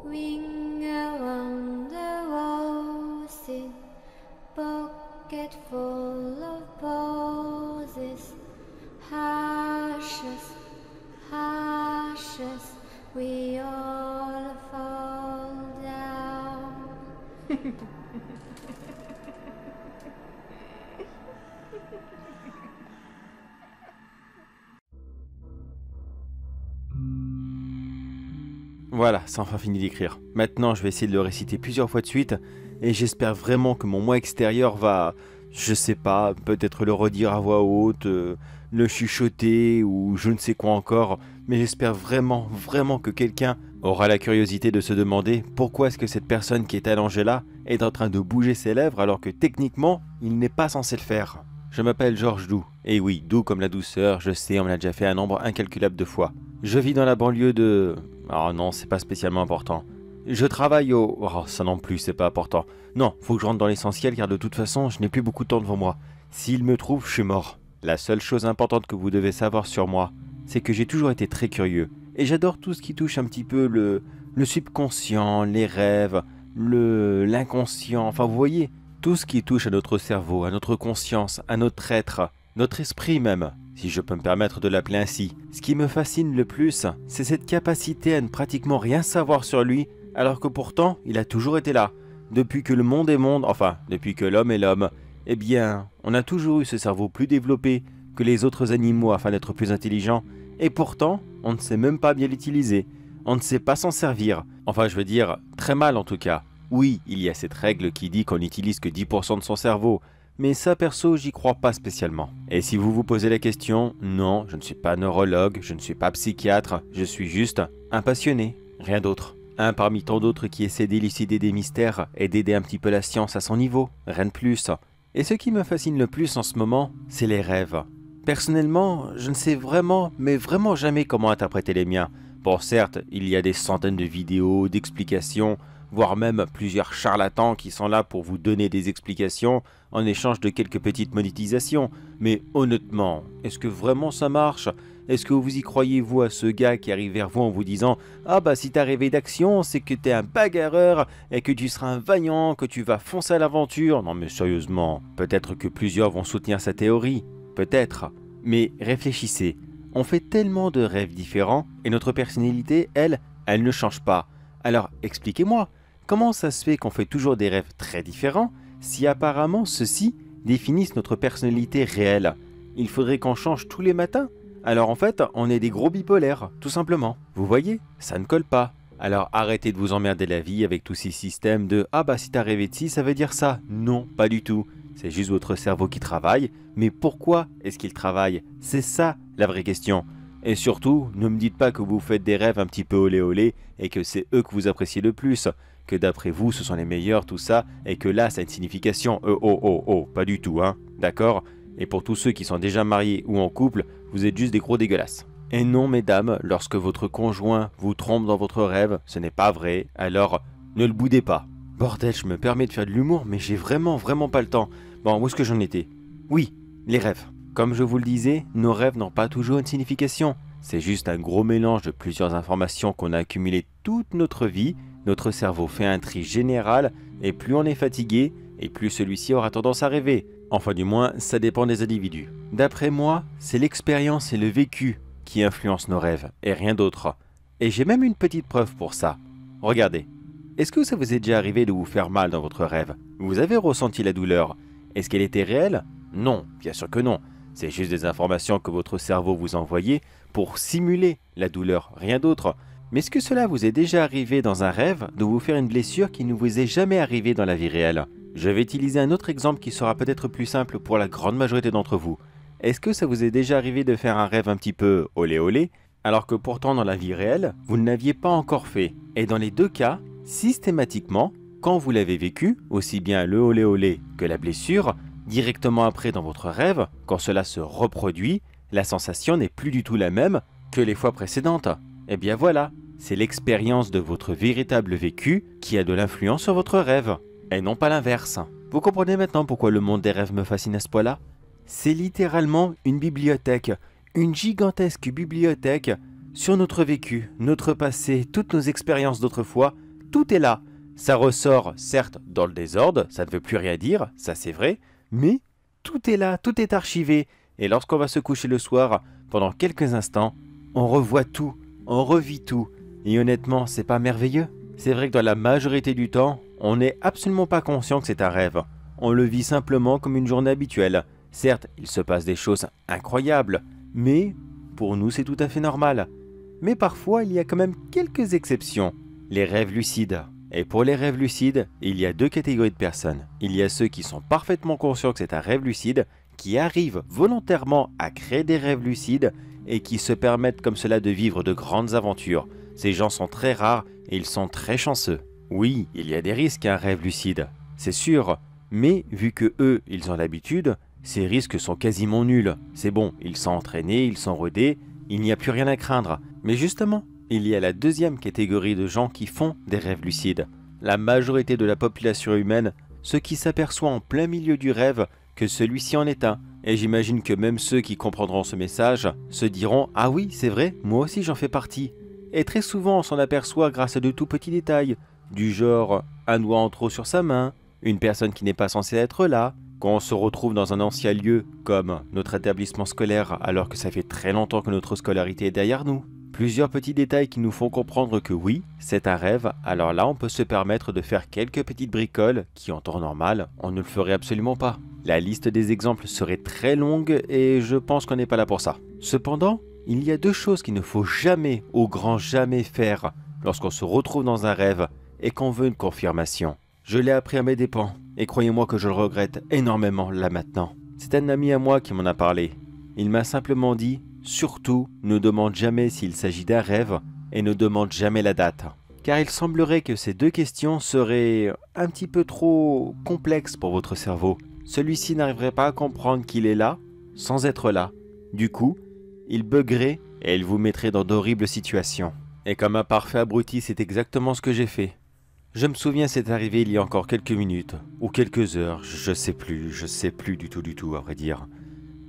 Ring around the roses, pocket full of posies. Ashes, ashes, we all fall down. Voilà, c'est enfin fini d'écrire. Maintenant, je vais essayer de le réciter plusieurs fois de suite, et j'espère vraiment que mon moi extérieur va, je sais pas, peut-être le redire à voix haute, le chuchoter, ou je ne sais quoi encore, mais j'espère vraiment, vraiment que quelqu'un aura la curiosité de se demander pourquoi est-ce que cette personne qui est allongée là est en train de bouger ses lèvres alors que techniquement, il n'est pas censé le faire. Je m'appelle Georges Doux, et oui, doux comme la douceur, je sais, on me l'a déjà fait un nombre incalculable de fois. Je vis dans la banlieue de... Oh non, c'est pas spécialement important. Je travaille au... Oh, ça non plus, c'est pas important. Non, faut que je rentre dans l'essentiel car de toute façon, je n'ai plus beaucoup de temps devant moi. S'il me trouve, je suis mort. La seule chose importante que vous devez savoir sur moi, c'est que j'ai toujours été très curieux. Et j'adore tout ce qui touche un petit peu le subconscient, les rêves, l'inconscient, enfin vous voyez, tout ce qui touche à notre cerveau, à notre conscience, à notre être, notre esprit même, si je peux me permettre de l'appeler ainsi. Ce qui me fascine le plus, c'est cette capacité à ne pratiquement rien savoir sur lui, alors que pourtant, il a toujours été là. Depuis que le monde est monde, enfin, depuis que l'homme est l'homme, eh bien, on a toujours eu ce cerveau plus développé que les autres animaux afin d'être plus intelligent, et pourtant, on ne sait même pas bien l'utiliser. On ne sait pas s'en servir. Enfin, je veux dire, très mal en tout cas. Oui, il y a cette règle qui dit qu'on n'utilise que 10% de son cerveau, mais ça perso, j'y crois pas spécialement. Et si vous vous posez la question, non, je ne suis pas neurologue, je ne suis pas psychiatre, je suis juste un passionné, rien d'autre. Un parmi tant d'autres qui essaie d'élucider des mystères et d'aider un petit peu la science à son niveau, rien de plus. Et ce qui me fascine le plus en ce moment, c'est les rêves. Personnellement, je ne sais vraiment, mais vraiment jamais comment interpréter les miens. Bon, certes, il y a des centaines de vidéos, d'explications, voire même plusieurs charlatans qui sont là pour vous donner des explications en échange de quelques petites monétisations. Mais honnêtement, est-ce que vraiment ça marche? Est-ce que vous y croyez vous à ce gars qui arrive vers vous en vous disant « Ah bah si t'as rêvé d'action, c'est que t'es un bagarreur et que tu seras un vaillant, que tu vas foncer à l'aventure ?» Non mais sérieusement, peut-être que plusieurs vont soutenir sa théorie, peut-être. Mais réfléchissez, on fait tellement de rêves différents et notre personnalité, elle ne change pas. Alors expliquez-moi, comment ça se fait qu'on fait toujours des rêves très différents si apparemment ceux-ci définissent notre personnalité réelle? Il faudrait qu'on change tous les matins? Alors en fait, on est des gros bipolaires, tout simplement. Vous voyez, ça ne colle pas. Alors arrêtez de vous emmerder la vie avec tous ces systèmes de « Ah bah si t'as rêvé de ci, ça veut dire ça ». Non, pas du tout. C'est juste votre cerveau qui travaille. Mais pourquoi est-ce qu'il travaille? C'est ça la vraie question. Et surtout, ne me dites pas que vous faites des rêves un petit peu olé olé et que c'est eux que vous appréciez le plus, que d'après vous ce sont les meilleurs, tout ça, et que là ça a une signification. Oh, pas du tout, hein, d'accord? Et pour tous ceux qui sont déjà mariés ou en couple, vous êtes juste des gros dégueulasses. Et non mesdames, lorsque votre conjoint vous trompe dans votre rêve, ce n'est pas vrai, alors ne le boudez pas. Bordel, je me permets de faire de l'humour, mais j'ai vraiment pas le temps. Bon, où est-ce que j'en étais? Oui, les rêves. Comme je vous le disais, nos rêves n'ont pas toujours une signification. C'est juste un gros mélange de plusieurs informations qu'on a accumulées toute notre vie. Notre cerveau fait un tri général, et plus on est fatigué, et plus celui-ci aura tendance à rêver. Enfin du moins, ça dépend des individus. D'après moi, c'est l'expérience et le vécu qui influencent nos rêves, et rien d'autre. Et j'ai même une petite preuve pour ça. Regardez. Est-ce que ça vous est déjà arrivé de vous faire mal dans votre rêve? Vous avez ressenti la douleur? Est-ce qu'elle était réelle? Non, bien sûr que non. C'est juste des informations que votre cerveau vous envoyait pour simuler la douleur, rien d'autre. Mais est-ce que cela vous est déjà arrivé dans un rêve de vous faire une blessure qui ne vous est jamais arrivée dans la vie réelle? Je vais utiliser un autre exemple qui sera peut-être plus simple pour la grande majorité d'entre vous. Est-ce que ça vous est déjà arrivé de faire un rêve un petit peu olé olé, alors que pourtant dans la vie réelle, vous ne l'aviez pas encore fait? Et dans les deux cas, systématiquement, quand vous l'avez vécu, aussi bien le olé olé que la blessure, directement après dans votre rêve, quand cela se reproduit, la sensation n'est plus du tout la même que les fois précédentes. Et bien voilà, c'est l'expérience de votre véritable vécu qui a de l'influence sur votre rêve, et non pas l'inverse. Vous comprenez maintenant pourquoi le monde des rêves me fascine à ce point-là? C'est littéralement une bibliothèque, une gigantesque bibliothèque sur notre vécu, notre passé, toutes nos expériences d'autrefois, tout est là. Ça ressort, certes, dans le désordre, ça ne veut plus rien dire, ça c'est vrai, mais tout est là, tout est archivé. Et lorsqu'on va se coucher le soir, pendant quelques instants, on revoit tout, on revit tout. Et honnêtement, c'est pas merveilleux? C'est vrai que dans la majorité du temps, on n'est absolument pas conscient que c'est un rêve. On le vit simplement comme une journée habituelle. Certes, il se passe des choses incroyables, mais pour nous c'est tout à fait normal. Mais parfois, il y a quand même quelques exceptions. Les rêves lucides. Et pour les rêves lucides, il y a deux catégories de personnes. Il y a ceux qui sont parfaitement conscients que c'est un rêve lucide, qui arrivent volontairement à créer des rêves lucides et qui se permettent comme cela de vivre de grandes aventures. Ces gens sont très rares et ils sont très chanceux. Oui, il y a des risques à un rêve lucide, c'est sûr, mais vu que eux, ils ont l'habitude, ces risques sont quasiment nuls. C'est bon, ils sont entraînés, ils sont rodés, il n'y a plus rien à craindre. Mais justement, il y a la deuxième catégorie de gens qui font des rêves lucides. La majorité de la population humaine, ceux qui s'aperçoivent en plein milieu du rêve que celui-ci en est un. Et j'imagine que même ceux qui comprendront ce message se diront « Ah oui, c'est vrai, moi aussi j'en fais partie ». Et très souvent on s'en aperçoit grâce à de tout petits détails, du genre un doigt en trop sur sa main, une personne qui n'est pas censée être là, quand on se retrouve dans un ancien lieu comme notre établissement scolaire alors que ça fait très longtemps que notre scolarité est derrière nous. Plusieurs petits détails qui nous font comprendre que oui, c'est un rêve, alors là on peut se permettre de faire quelques petites bricoles qui en temps normal, on ne le ferait absolument pas. La liste des exemples serait très longue et je pense qu'on n'est pas là pour ça. Cependant, il y a deux choses qu'il ne faut jamais, au grand jamais faire lorsqu'on se retrouve dans un rêve et qu'on veut une confirmation. Je l'ai appris à mes dépens et croyez-moi que je le regrette énormément là maintenant. C'est un ami à moi qui m'en a parlé. Il m'a simplement dit « Surtout, ne demande jamais s'il s'agit d'un rêve et ne demande jamais la date. » Car il semblerait que ces deux questions seraient un petit peu trop complexes pour votre cerveau. Celui-ci n'arriverait pas à comprendre qu'il est là sans être là. Du coup, il buggerait et il vous mettrait dans d'horribles situations. Et comme un parfait abruti, c'est exactement ce que j'ai fait. Je me souviens, c'est arrivé il y a encore quelques minutes, ou quelques heures, je sais plus du tout à vrai dire.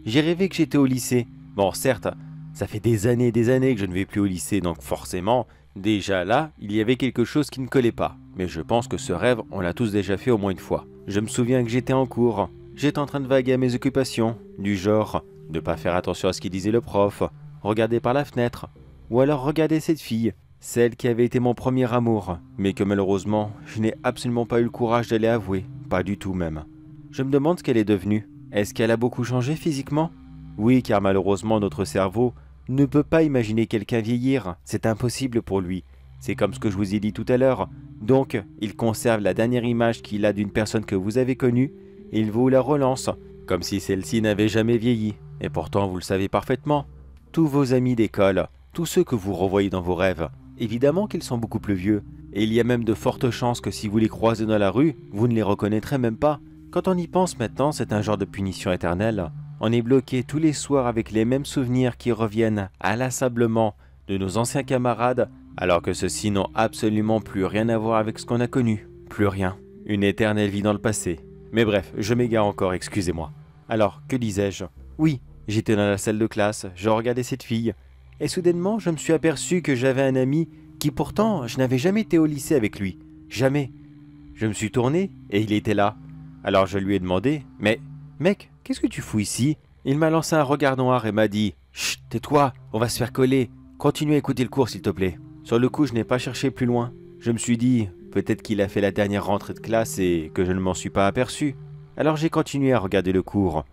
J'ai rêvé que j'étais au lycée. Bon, certes, ça fait des années que je ne vais plus au lycée, donc forcément, déjà là, il y avait quelque chose qui ne collait pas. Mais je pense que ce rêve, on l'a tous déjà fait au moins une fois. Je me souviens que j'étais en cours, j'étais en train de vaguer à mes occupations, du genre, ne pas faire attention à ce qu'il disait le prof, regarder par la fenêtre, ou alors regarder cette fille, celle qui avait été mon premier amour, mais que malheureusement, je n'ai absolument pas eu le courage d'aller avouer, pas du tout même. Je me demande ce qu'elle est devenue. Est-ce qu'elle a beaucoup changé physiquement? Oui, car malheureusement notre cerveau ne peut pas imaginer quelqu'un vieillir, c'est impossible pour lui. C'est comme ce que je vous ai dit tout à l'heure. Donc, il conserve la dernière image qu'il a d'une personne que vous avez connue, et il vous la relance, comme si celle-ci n'avait jamais vieilli. Et pourtant, vous le savez parfaitement, tous vos amis d'école, tous ceux que vous revoyez dans vos rêves, évidemment qu'ils sont beaucoup plus vieux. Et il y a même de fortes chances que si vous les croisez dans la rue, vous ne les reconnaîtrez même pas. Quand on y pense maintenant, c'est un genre de punition éternelle. On est bloqué tous les soirs avec les mêmes souvenirs qui reviennent inlassablement de nos anciens camarades, alors que ceux-ci n'ont absolument plus rien à voir avec ce qu'on a connu. Plus rien. Une éternelle vie dans le passé. Mais bref, je m'égare encore, excusez-moi. Alors, que disais-je? Oui, j'étais dans la salle de classe, je regardais cette fille, et soudainement, je me suis aperçu que j'avais un ami qui pourtant, je n'avais jamais été au lycée avec lui. Jamais. Je me suis tourné, et il était là. Alors je lui ai demandé, « Mais, mec, qu'est-ce que tu fous ici ?» Il m'a lancé un regard noir et m'a dit, « Chut, tais-toi, on va se faire coller. Continue à écouter le cours, s'il te plaît. » Sur le coup, je n'ai pas cherché plus loin. Je me suis dit, peut-être qu'il a fait la dernière rentrée de classe et que je ne m'en suis pas aperçu. Alors j'ai continué à regarder le cours.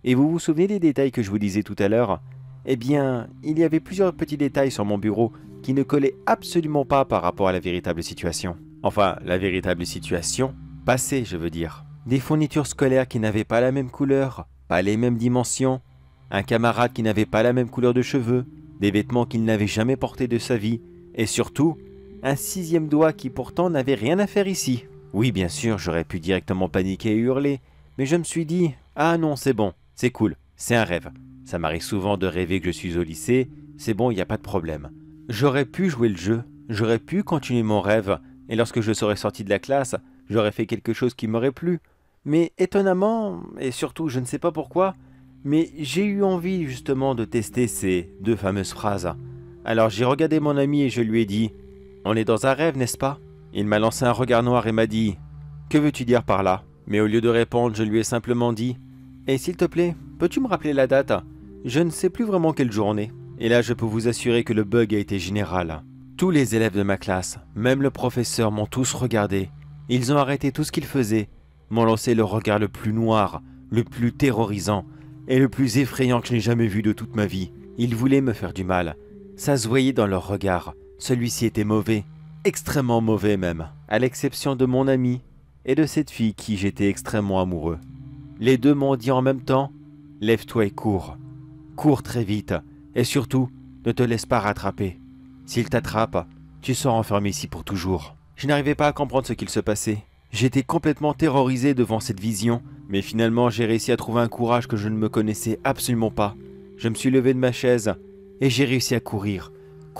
Et vous vous souvenez des détails que je vous disais tout à l'heure? Eh bien, il y avait plusieurs petits détails sur mon bureau qui ne collaient absolument pas par rapport à la véritable situation. Enfin, la véritable situation, passée, je veux dire. Des fournitures scolaires qui n'avaient pas la même couleur, pas les mêmes dimensions, un camarade qui n'avait pas la même couleur de cheveux, des vêtements qu'il n'avait jamais portés de sa vie, et surtout, un sixième doigt qui pourtant n'avait rien à faire ici. Oui, bien sûr, j'aurais pu directement paniquer et hurler, mais je me suis dit, ah non, c'est bon, c'est cool, c'est un rêve. Ça m'arrive souvent de rêver que je suis au lycée, c'est bon, il n'y a pas de problème. J'aurais pu jouer le jeu, j'aurais pu continuer mon rêve, et lorsque je serais sorti de la classe, j'aurais fait quelque chose qui m'aurait plu. Mais étonnamment, et surtout je ne sais pas pourquoi, mais j'ai eu envie justement de tester ces deux fameuses phrases. Alors j'ai regardé mon ami et je lui ai dit « On est dans un rêve, n'est-ce pas ?» Il m'a lancé un regard noir et m'a dit « Que veux-tu dire par là ?» Mais au lieu de répondre, je lui ai simplement dit « Et s'il te plaît, peux-tu me rappeler la date? Je ne sais plus vraiment quelle journée. » Et là, je peux vous assurer que le bug a été général. Tous les élèves de ma classe, même le professeur, m'ont tous regardé. Ils ont arrêté tout ce qu'ils faisaient, m'ont lancé le regard le plus noir, le plus terrorisant et le plus effrayant que je n'ai jamais vu de toute ma vie. Ils voulaient me faire du mal. Ça se voyait dans leur regard. Celui-ci était mauvais, extrêmement mauvais même, à l'exception de mon ami et de cette fille qui j'étais extrêmement amoureux. Les deux m'ont dit en même temps « Lève-toi et cours. Cours très vite et surtout, ne te laisse pas rattraper. S'il t'attrape, tu seras enfermé ici pour toujours. » Je n'arrivais pas à comprendre ce qu'il se passait. J'étais complètement terrorisé devant cette vision, mais finalement j'ai réussi à trouver un courage que je ne me connaissais absolument pas. Je me suis levé de ma chaise et j'ai réussi à courir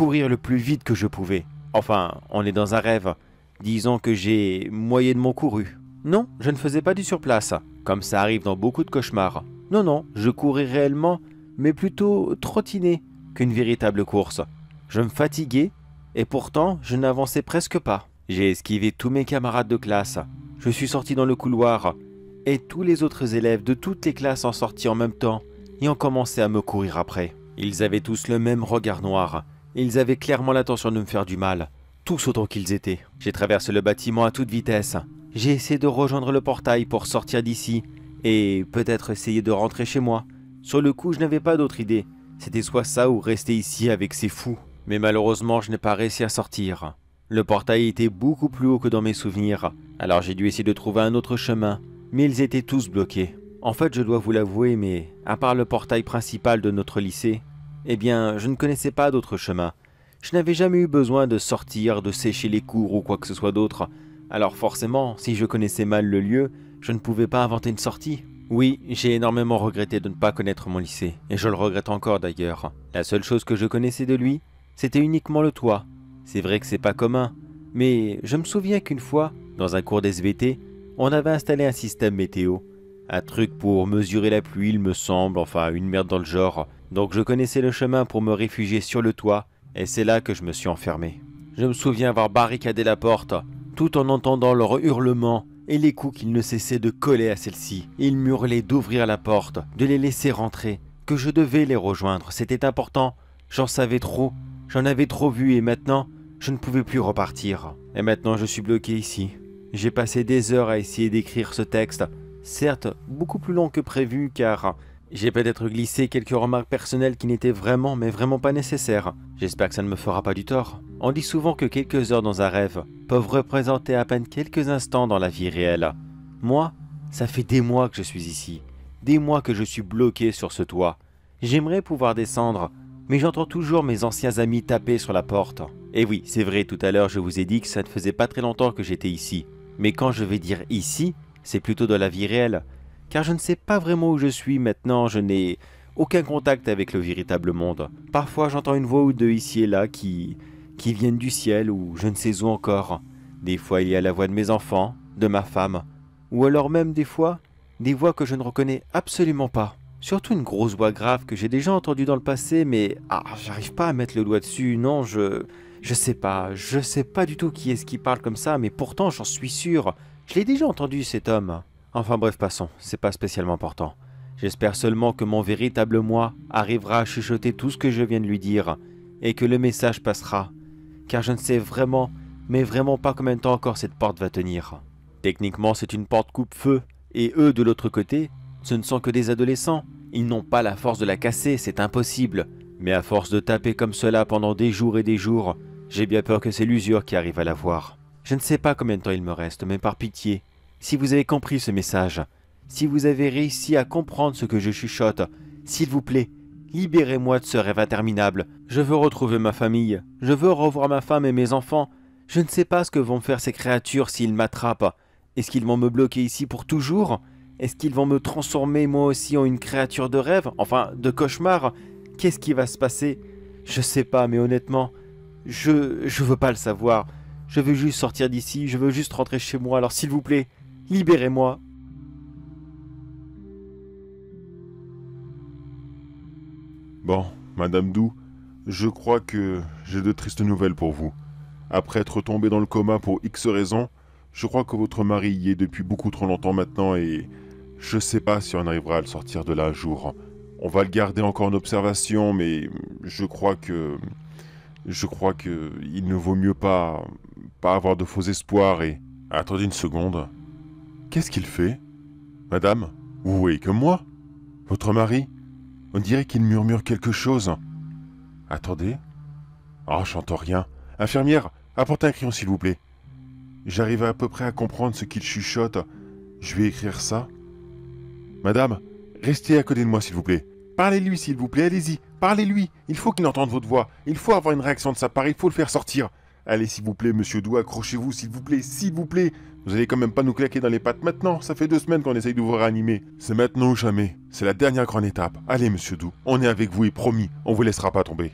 le plus vite que je pouvais. Enfin, on est dans un rêve. Disons que j'ai moyennement couru. Non, je ne faisais pas du surplace, comme ça arrive dans beaucoup de cauchemars. Non, je courais réellement, mais plutôt trottiné qu'une véritable course. Je me fatiguais et pourtant je n'avançais presque pas. J'ai esquivé tous mes camarades de classe. Je suis sorti dans le couloir et tous les autres élèves de toutes les classes en sortis en même temps et ont commencé à me courir après. Ils avaient tous le même regard noir. Ils avaient clairement l'intention de me faire du mal, tous autant qu'ils étaient. J'ai traversé le bâtiment à toute vitesse. J'ai essayé de rejoindre le portail pour sortir d'ici et peut-être essayer de rentrer chez moi. Sur le coup, je n'avais pas d'autre idée. C'était soit ça ou rester ici avec ces fous. Mais malheureusement, je n'ai pas réussi à sortir. Le portail était beaucoup plus haut que dans mes souvenirs, alors j'ai dû essayer de trouver un autre chemin, mais ils étaient tous bloqués. En fait, je dois vous l'avouer, mais à part le portail principal de notre lycée, eh bien, je ne connaissais pas d'autre chemin. Je n'avais jamais eu besoin de sortir, de sécher les cours ou quoi que ce soit d'autre. Alors forcément, si je connaissais mal le lieu, je ne pouvais pas inventer une sortie. Oui, j'ai énormément regretté de ne pas connaître mon lycée, et je le regrette encore d'ailleurs. La seule chose que je connaissais de lui, c'était uniquement le toit. C'est vrai que c'est pas commun, mais je me souviens qu'une fois, dans un cours d'SVT, on avait installé un système météo. Un truc pour mesurer la pluie, il me semble, enfin une merde dans le genre. Donc je connaissais le chemin pour me réfugier sur le toit, et c'est là que je me suis enfermé. Je me souviens avoir barricadé la porte, tout en entendant leurs hurlements et les coups qu'ils ne cessaient de coller à celle-ci. Ils m'hurlaient d'ouvrir la porte, de les laisser rentrer, que je devais les rejoindre, c'était important. J'en savais trop, j'en avais trop vu et maintenant, je ne pouvais plus repartir. Et maintenant je suis bloqué ici. J'ai passé des heures à essayer d'écrire ce texte, certes beaucoup plus long que prévu car j'ai peut-être glissé quelques remarques personnelles qui n'étaient vraiment mais vraiment pas nécessaires. J'espère que ça ne me fera pas du tort. On dit souvent que quelques heures dans un rêve peuvent représenter à peine quelques instants dans la vie réelle. Moi, ça fait des mois que je suis ici, des mois que je suis bloqué sur ce toit. J'aimerais pouvoir descendre, mais j'entends toujours mes anciens amis taper sur la porte. Et oui, c'est vrai, tout à l'heure je vous ai dit que ça ne faisait pas très longtemps que j'étais ici. Mais quand je vais dire ici, c'est plutôt dans la vie réelle. Car je ne sais pas vraiment où je suis maintenant, je n'ai aucun contact avec le véritable monde. Parfois j'entends une voix ou deux ici et là qui viennent du ciel ou je ne sais où encore. Des fois il y a la voix de mes enfants, de ma femme, ou alors même des fois, des voix que je ne reconnais absolument pas. Surtout une grosse voix grave que j'ai déjà entendue dans le passé, mais j'arrive pas à mettre le doigt dessus, non, je sais pas du tout qui est-ce qui parle comme ça, mais pourtant j'en suis sûr, je l'ai déjà entendu cet homme. Enfin bref, passons, c'est pas spécialement important. J'espère seulement que mon véritable moi arrivera à chuchoter tout ce que je viens de lui dire, et que le message passera, car je ne sais vraiment, mais vraiment pas combien de temps encore cette porte va tenir. Techniquement c'est une porte coupe-feu, et eux de l'autre côté, ce ne sont que des adolescents, ils n'ont pas la force de la casser, c'est impossible. Mais à force de taper comme cela pendant des jours et des jours, j'ai bien peur que c'est l'usure qui arrive à la voir. Je ne sais pas combien de temps il me reste, mais par pitié, si vous avez compris ce message, si vous avez réussi à comprendre ce que je chuchote, s'il vous plaît, libérez-moi de ce rêve interminable. Je veux retrouver ma famille, je veux revoir ma femme et mes enfants. Je ne sais pas ce que vont faire ces créatures s'ils m'attrapent. Est-ce qu'ils vont me bloquer ici pour toujours ? Est-ce qu'ils vont me transformer moi aussi en une créature de rêve, enfin de cauchemar ? Qu'est-ce qui va se passer ? Je sais pas, mais honnêtement, je veux pas le savoir. Je veux juste sortir d'ici, je veux juste rentrer chez moi, alors s'il vous plaît, libérez-moi. Bon, Madame Dou, je crois que j'ai de tristes nouvelles pour vous. après être tombé dans le coma pour X raisons. Je crois que votre mari y est depuis beaucoup trop longtemps maintenant et je sais pas si on arrivera à le sortir de là un jour. On va le garder encore en observation, mais je crois que il ne vaut mieux pas avoir de faux espoirs et... Attendez une seconde. Qu'est-ce qu'il fait? Madame, vous voyez que moi? Votre mari? On dirait qu'il murmure quelque chose. Attendez. Ah, j'entends rien. Infirmière, apportez un crayon s'il vous plaît. J'arrive à peu près à comprendre ce qu'il chuchote. Je vais écrire ça. Madame, restez à côté de moi s'il vous plaît. Parlez-lui s'il vous plaît, allez-y. Parlez-lui. Il faut qu'il entende votre voix. Il faut avoir une réaction de sa part. Il faut le faire sortir. Allez s'il vous plaît, monsieur Doux, accrochez-vous s'il vous plaît. S'il vous plaît. Vous allez quand même pas nous claquer dans les pattes maintenant. Ça fait 2 semaines qu'on essaye de vous réanimer. C'est maintenant ou jamais. C'est la dernière grande étape. Allez monsieur Doux, on est avec vous et promis, on vous laissera pas tomber.